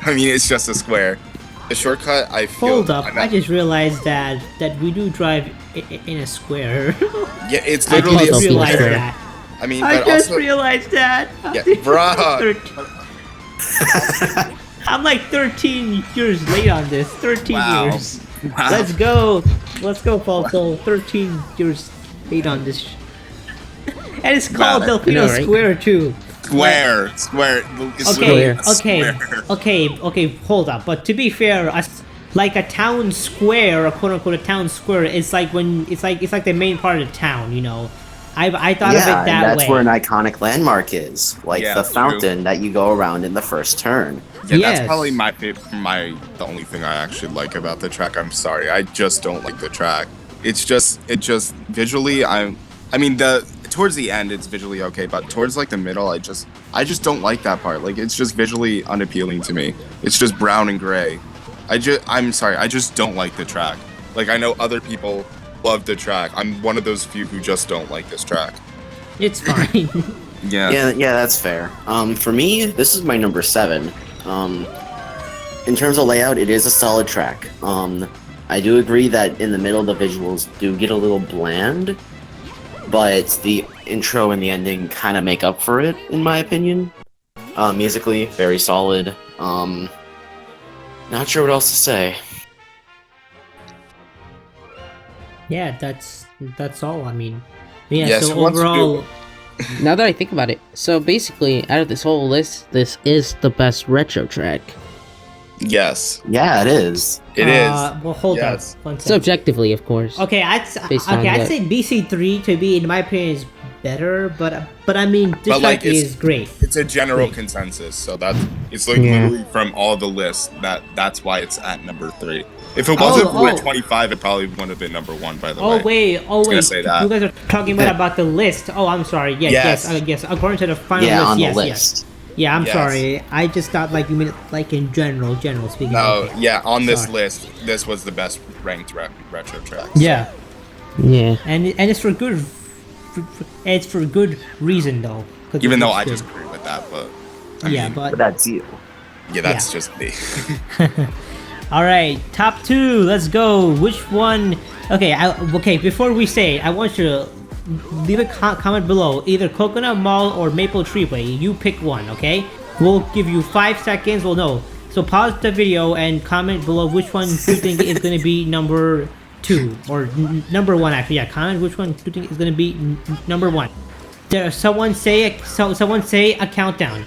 I mean, it's just a square. The shortcut, I feel. Hold up! I just realized that we do drive in a square. Yeah, it's I literally a just realized square. that. I mean, I but just also, realized that. yeah, bruh. I'm like 13 years late on this. 13 Wow. years. Wow. Let's go, Falco. 13 years late on this. And it's called Wow. Delfino I know, right? Square too. Square. It's Okay, literally a square. okay. Hold up. But to be fair, like a town square, a quote unquote a town square, it's like when it's like the main part of the town. You know, I thought of it Yeah, that and that's way. where an iconic landmark is, like Yeah, the true. fountain that you go around in the first turn. Yeah, Yes. that's probably the only thing I actually like about the track. I'm sorry, I just don't like the track. It just visually, I mean towards the end it's visually okay, but towards like the middle, I just don't like that part. Like it's just visually unappealing to me. It's just brown and gray. I'm sorry, I just don't like the track. Like I know other people love the track. I'm one of those few who just don't like this track. It's fine. Yeah. Yeah, that's fair. For me, this is my number 7. In terms of layout, it is a solid track. I do agree that in the middle, the visuals do get a little bland, but the intro and the ending kind of make up for it, in my opinion. Musically, very solid. Not sure what else to say. Yeah, that's all. I mean, yeah. Yeah, so so once you overall, Now that I think about it, so basically, out of this whole list, this is the best retro track. Yes, Yeah, it is. it is. Well, hold Yes. up. One second. Subjectively, of course. Okay, Based on I'd that. say BC3 to be, in my opinion, is better. But I mean, this But, like, track it's- is great. It's a general Great. consensus, so it's like Yeah. literally from all the lists that's why it's at number 3. If it wasn't Oh, at oh. 25, it probably wouldn't have been number 1. By the Oh way. wait, gonna say that. you guys are talking about the list. Oh, I'm sorry. Yes. Yes. According to the final Yeah, list, on the yes, list. yes. Yeah, I'm Yes. sorry. I just thought like you meant like in general speaking. No, Okay. yeah, on this Sorry. list, this was the best ranked retro track. Yeah, Yeah. and it's for good. It's for good reason though. 'cause Even it though looks I good. disagree with that, but I Yeah, mean, But but that's you. yeah, that's yeah. just me. all right, top 2. Let's go. Which one? Okay, okay. Before we say it, I want you to leave a comment below, either Coconut Mall or Maple Treeway. You pick one, okay? We'll give you 5 seconds. Well, no. So pause the video and comment below which one you think is going to be number 2 or number 1. Actually, yeah. Comment which one you think is going to be number 1. There, someone say a countdown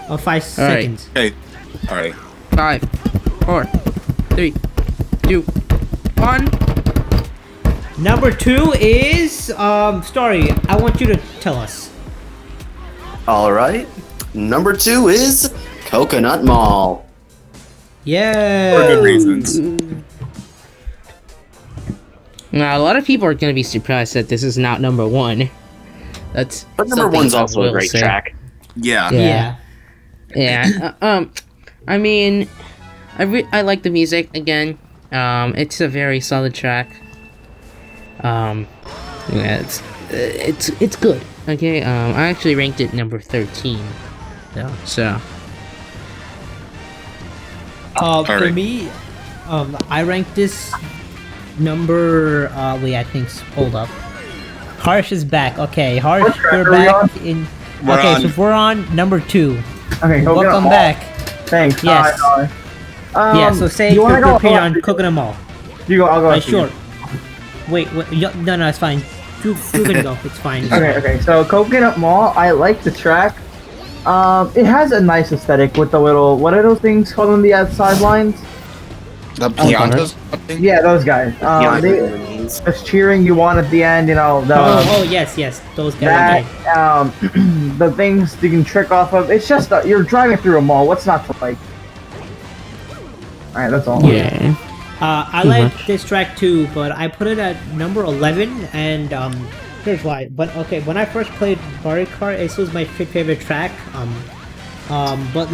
of 5 All right. seconds. Okay, all right. 5, 4, 3, 2, 1. Number 2 is Story. I want you to tell us. All right. Number 2 is Coconut Mall. Yeah. For good reasons. Now, a lot of people are going to be surprised that this is not number 1. That's But number something 1's I also a will great say. track. Yeah. Yeah. Yeah. Yeah. I mean, I like the music again. It's a very solid track. Yeah, it's good. Okay. I actually ranked it number 13. Yeah. So. For Alright. me, I rank this number. Wait, I think. Hold up. Harsh is back. Okay, Harsh, What track you're are we back in. We're okay, on- so we're on number 2. Okay, go Welcome get 'em all. back. Thanks. Yes. Yeah. So say you wanna go prepare all? on cooking them all. You go. I'll go. after you. Sure. Wait. No, it's fine. You can go. It's fine. Okay. So Coconut Mall, I like the track. It has a nice aesthetic with the little, what are those things called on the outside lines? The Piantas, I think? Yeah, those guys. Yeah, They just cheering you on at the end, you know. Yes, those guys. That, the things you can trick off of. It's just you're driving through a mall. What's not to like? All right, that's all. Yeah. I like this track too, but I put it at number 11, and here's why. But okay, when I first played Mario Kart, this was my favorite track. But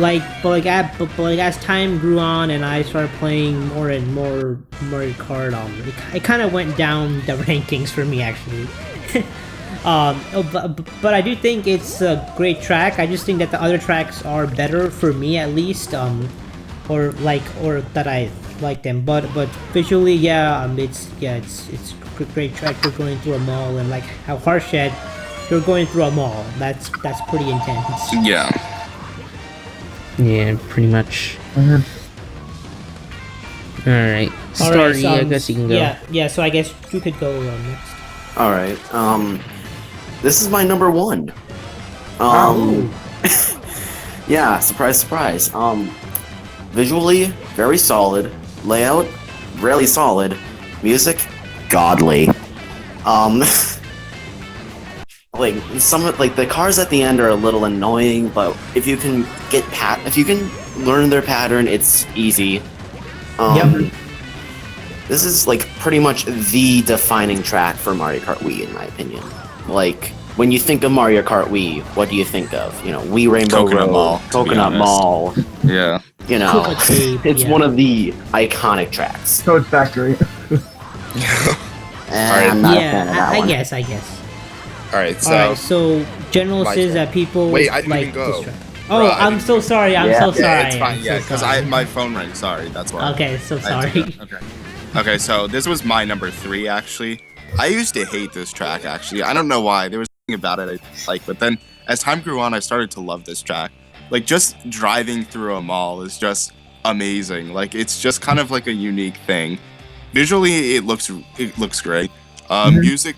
as time grew on and I started playing more and more Mario Kart, it kind of went down the rankings for me actually. But I do think it's a great track. I just think that the other tracks are better for me at least, or that I like them. But visually, it's a great track. You're going through a mall, and like how Harsh said, you're going through a mall. That's pretty intense. Yeah. Yeah, pretty much. Mhm. Alright. Starry, I guess you can go. Yeah. So I guess you could go next. All right. This is my number 1. Yeah, surprise. Visually, very solid. Layout, really solid. Music, godly. Like the cars at the end are a little annoying, but if you can learn their pattern, it's easy. Yep. This is like pretty much the defining track for Mario Kart Wii, in my opinion. Like when you think of Mario Kart Wii, what do you think of? You know, Wii Rainbow Coconut Road, Mall, to be Coconut honest. Mall. Yeah. You know, Coconut Cave, it's yeah. one of the iconic tracks. Toad Factory. And I'm not a fan of that I one. guess. Alright, so. Alright, so General My says turn. that people Wait, I didn't like even go. this track. Oh, Right, I I'm so sorry. I'm so sorry. Yeah, it's fine. I'm Yeah, so because sorry. my phone rang. Sorry, that's why. Okay, so I had to sorry. go. Okay, so this was my number 3 actually. I used to hate this track actually. I don't know why. There was something about it I didn't like, but then as time grew on, I started to love this track. Like just driving through a mall is just amazing. Like it's just kind of like a unique thing. Visually, it looks great. Music,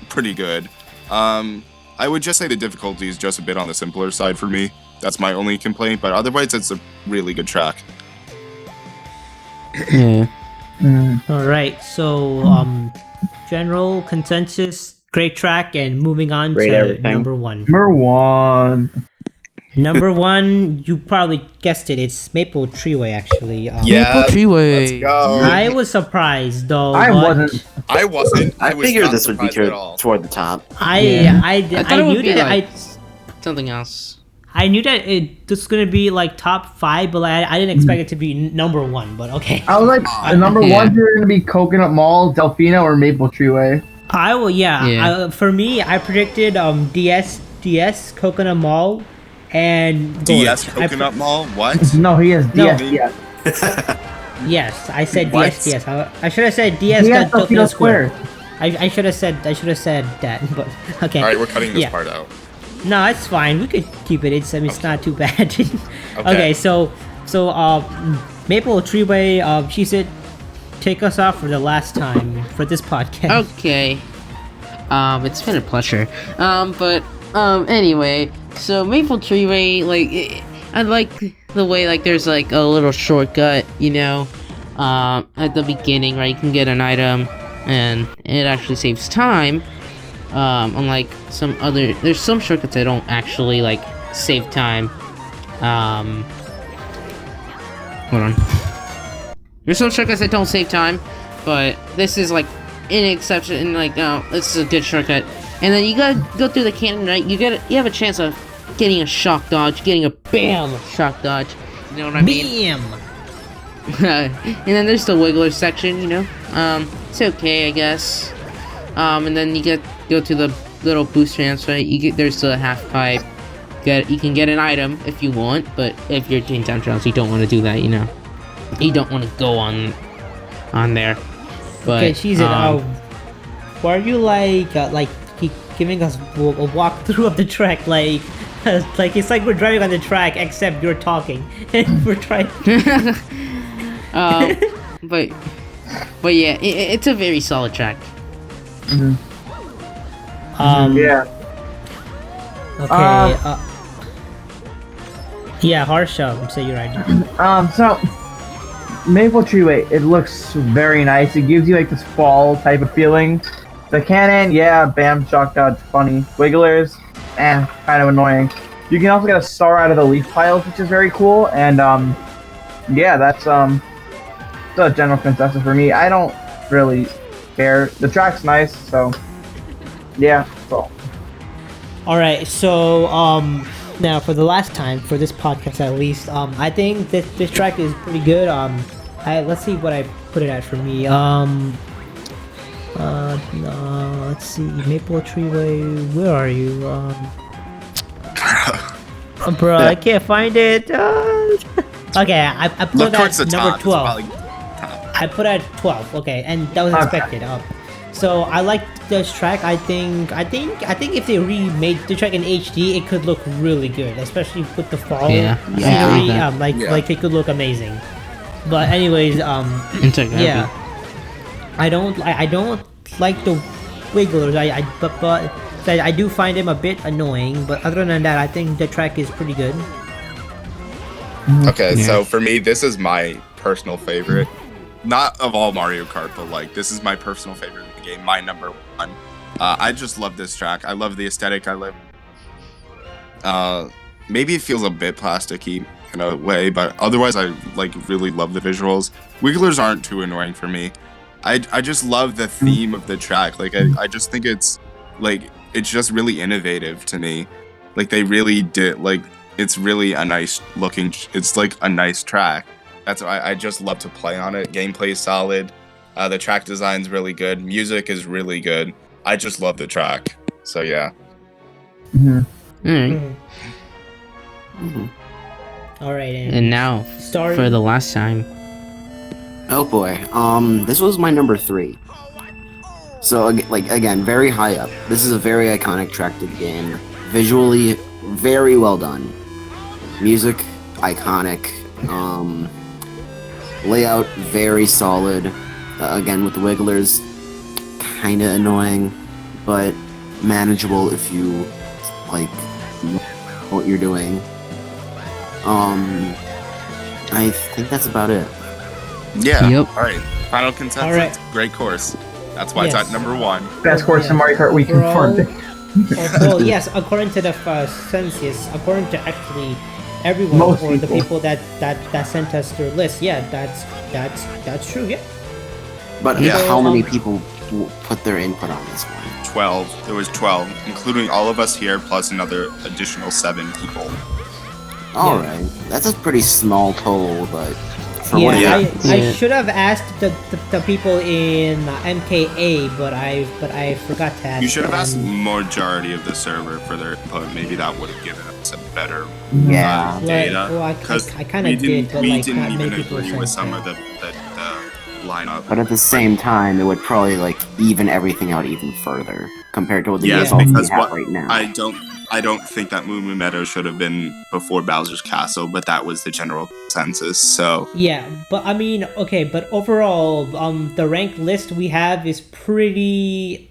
pretty good. I would just say the difficulty is just a bit on the simpler side for me. That's my only complaint, but otherwise, it's a really good track. Yeah. Alright, so general consensus, great track, and moving on Great to everything. number 1. Number 1. Number 1, you probably guessed it. It's Maple Treeway, actually. Yeah, Treeway. let's go. I was surprised though. I but wasn't. I wasn't. I was figured not this would be surprised at all. toward the top. I thought it would knew be that like something else. I knew that it was gonna be like top 5, but I didn't expect it to be number 1. But okay. I was like, the number Yeah. 1's either gonna be Coconut Mall, Delfino, or Maple Treeway. I will. Yeah. Yeah. For me, I predicted DS Coconut Mall and DS Gorge. I Coconut Mall? What? No, he has No. DS. Yes, I said What? DS. I should have said DS. He has Delfino Delfino Square. I should have said that. But okay. Alright, we're cutting this Yeah. part out. No, it's fine. We could keep it. It's not too bad. Okay. So Maple Treeway. She said, take us off for the last time for this podcast. Okay. It's been a pleasure. Anyway, so Maple Treeway, I like the way, there's, a little shortcut, at the beginning, right? You can get an item, and it actually saves time. Unlike there's some shortcuts that don't actually, save time. Hold on. There's some shortcuts that don't save time, but this is, an exception, and, this is a good shortcut. And then you gotta go through the cannon, right? You have a chance of getting a shock dodge, getting a BAM shock dodge. You know what I mean? Bam! And then there's the wiggler section, it's okay, I guess. And then you go to the little boost ramps, right? There's the half pipe, You can get an item if you want, but if you're doing time trials, you don't want to do that. You don't want to go on there. But Okay, she's why are you keep giving us a walkthrough of the track like it's like we're driving on the track except you're talking and we're trying. But yeah, it's a very solid track. Yeah. Okay. Yeah, Harsha, say you're right. So Maple Tree Way, it looks very nice. It gives you like this fall type of feeling. The cannon, yeah, bam, shock dodge, funny. Wigglers, kind of annoying. You can also get a star out of the leaf piles, which is very cool. And yeah, that's the general consensus for me. I don't really care. The track's nice, so yeah. So. All right, so now for the last time for this podcast at least, I think that this track is pretty good. Let's see what I put it at for me. Let's see, Maple Tree Way. Where are you? Bro, I can't find it. Okay, I put Look that towards the number top. 12. It's probably I put it at 12. Okay, and that was expected. So I like this track. I think if they remade the track in HD, it could look really good, especially with the fall scenery. Like it could look amazing. But anyways, yeah, I don't like the wigglers. But I do find them a bit annoying. But other than that, I think the track is pretty good. Okay, so for me, this is my personal favorite. Not of all Mario Kart, but like this is my personal favorite in the game. My number one. I just love this track. I love the aesthetic. I love. Maybe it feels a bit plasticky in a way, but otherwise I really love the visuals. Wigglers aren't too annoying for me. I just love the theme of the track. Like I just think it's just really innovative to me. Like they really did it's really a nice looking. It's like a nice track. That's why I just love to play on it. Gameplay is solid. The track design's really good. Music is really good. I just love the track. So yeah. All right, and now for the last time. Oh boy. This was my number 3. So again, very high up. This is a very iconic track to the game. Visually, very well done. Music, iconic. Layout, very solid. Again, with the wigglers, kinda annoying, but manageable if you know what you're doing. I think that's about it. Yeah. Yep. All right. Final consensus. All right. Great course. That's why it's at number 1. Best course in Mario Kart Wii confirmed. Well, yes, according to the census, according to actually everyone Most or the people. people that sent us their list, yeah, that's true, yeah. But Yeah. how many people put their input on this one? 12. There was 12, including all of us here, plus another additional 7 people. Alright, that's a pretty small total, but for Yeah, what it is. I should have asked the people in MKA, but I forgot to ask. You should have asked the them. majority of the server for their input. Maybe that would have given us a better Yeah. data. Well, I kind of did, but we like didn't not many even people agree sent with some that. of the lineup. But at the same time, it would probably even everything out even further compared to what the Yes, results we because have right now. I don't think that Moo Moo Meadow should have been before Bowser's Castle, but that was the general consensus. So Yeah, but I mean, okay, but overall, the ranked list we have is pretty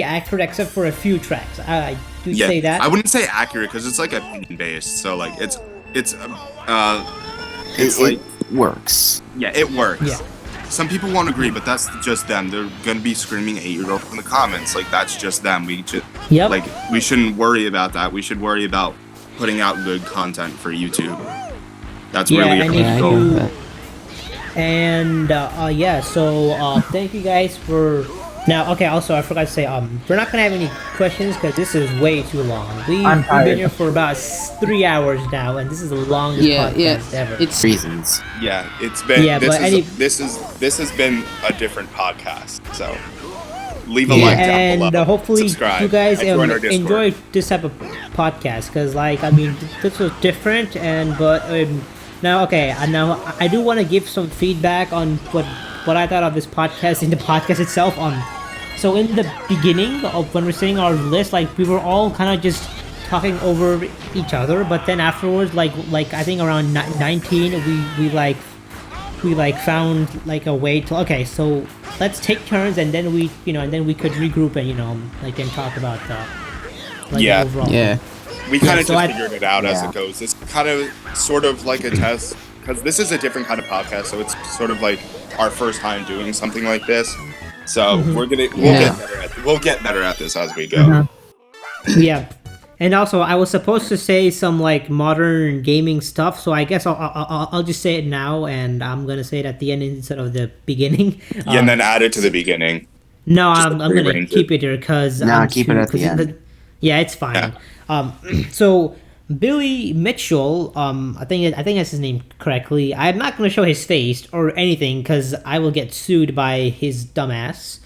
accurate except for a few tracks. I do yeah, say that. I wouldn't say accurate because it's like opinion based. So like it's it works. yeah, it works. Yeah. Some people won't agree, but that's just them. They're gonna be screaming 8-year-old in the comments. Like that's just them. Yep. We shouldn't worry about that. We should worry about putting out good content for YouTube. That's Yeah, really and our if goal. you and yeah, so thank you guys for. Now, okay. Also, I forgot to say, we're not gonna have any questions because this is way too long. We've been here for about 3 hours now, and this is the longest podcast ever. It's Reasons. Yeah, it's been. Yeah, this but is this has been a different podcast. So leave a like down and below. hopefully Subscribe. you guys and join our Discord. enjoy this type of podcast because, like, I mean, this was different, but now, okay, now I do want to give some feedback on what I thought of this podcast in the podcast itself. So in the beginning of when we're saying our list, like, we were all kind of just talking over each other, but then afterwards, like I think around 19, we found like a way to, okay, so let's take turns, and then we could regroup and like then talk about the overall. Yeah. We kind of so just figured it out as it goes. It's kind of sort of like a test because this is a different kind of podcast, so it's sort of like our first time doing something like this. So we'll get better at this as we go. Yeah. And also, I was supposed to say some like modern gaming stuff, so I guess I'll just say it now, and I'm gonna say it at the end instead of the beginning. And then add it to the beginning. No, I'm gonna keep it here because keep it at the end. Yeah, it's fine. Yeah. So Billy Mitchell, I think that's his name correctly. I'm not gonna show his face or anything because I will get sued by his dumbass.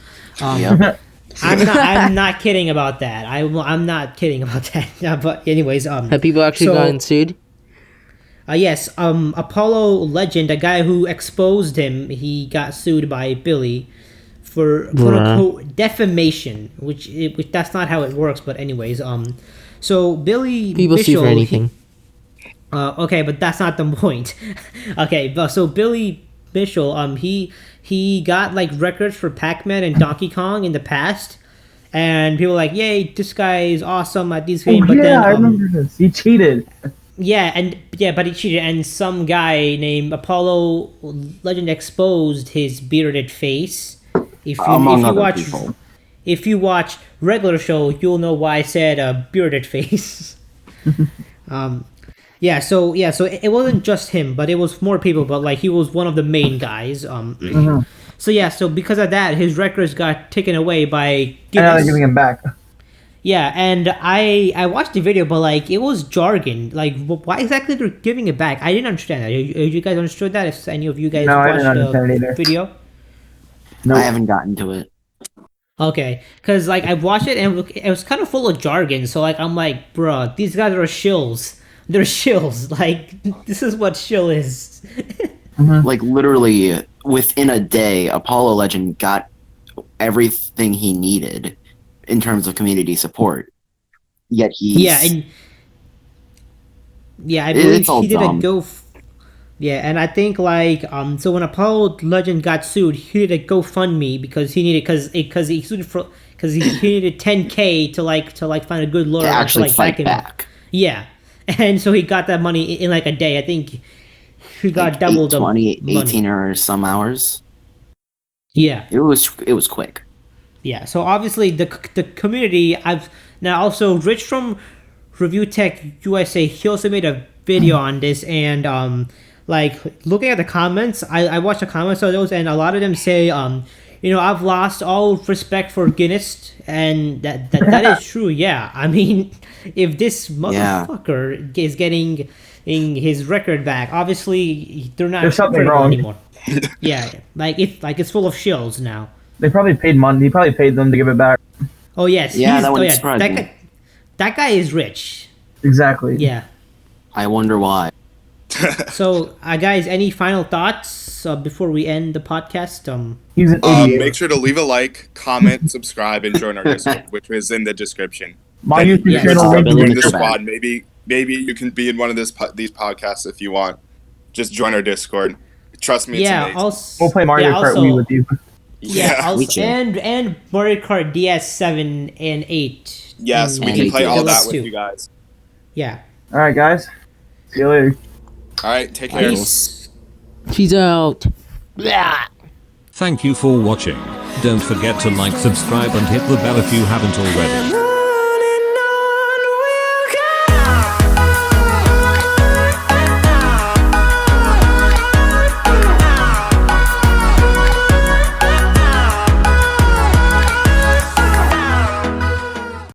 I'm not kidding about that. I'm not kidding about that. But anyways, have people actually gotten sued? Yes. Apollo Legend, a guy who exposed him, he got sued by Billy for quote unquote defamation, which that's not how it works. But anyways, so Billy people Mitchell, sue for anything. Okay, but that's not the point. Okay, but so Billy Mitchell, he got like records for Pac-Man and Donkey Kong in the past, and people were like, "Yay, this guy is awesome at these games." But then, I remember this. He cheated. But he cheated, and some guy named Apollo Legend exposed his bearded face. If you watch regular show, you'll know why I said bearded face. So it wasn't just him, but it was more people. But like he was one of the main guys. So because of that, his records got taken away by giving him back. Yeah, and I watched the video, but like it was jargon. Like, why exactly they're giving it back? I didn't understand that. You guys understood that? If any of you guys watched the video, I haven't gotten to it. Okay, because like I watched it and it was kind of full of jargon. So like I'm like, bruh, these guys are shills. They're shills. Like this is what shill is. Like literally within a day, Apollo Legend got everything he needed in terms of community support. Yet I believe he did a and I think like so when Apollo Legend got sued, he did a GoFundMe because he needed because he sued because he needed 10K to find a good lawyer to actually fight back. Yeah, and so he got that money in like a day. I think he got double the 18 or some hours. Yeah, it was quick. Yeah, so obviously the community. I've now also Rich from Review Tech USA. He also made a video on this, and like looking at the comments, I watched the comments of those, and a lot of them say, I've lost all respect for Guinness, and that is true. Yeah, I mean, if this motherfucker is getting his record back, obviously they're not. There's something wrong anymore. Yeah, it's full of shills now. They probably paid money. He probably paid them to give it back. Oh yes, that wouldn't surprise me. That guy is rich. Exactly. Yeah. I wonder why. So, guys, any final thoughts before we end the podcast? He's an idiot. Make sure to leave a like, comment, subscribe, and join our Discord, which is in the description. My YouTube channel link link in the squad. Maybe you can be in one of these podcasts if you want. Just join our Discord. Trust me, it's amazing. We'll play Mario Kart Wii with you. And Mario Kart DS 7 and 8. Yes, we can play all that with you guys. Yeah. All right, guys. See you later. All right, take care. Peace. Peace out. Thank you for watching. Don't forget to like, subscribe, and hit the bell if you haven't already.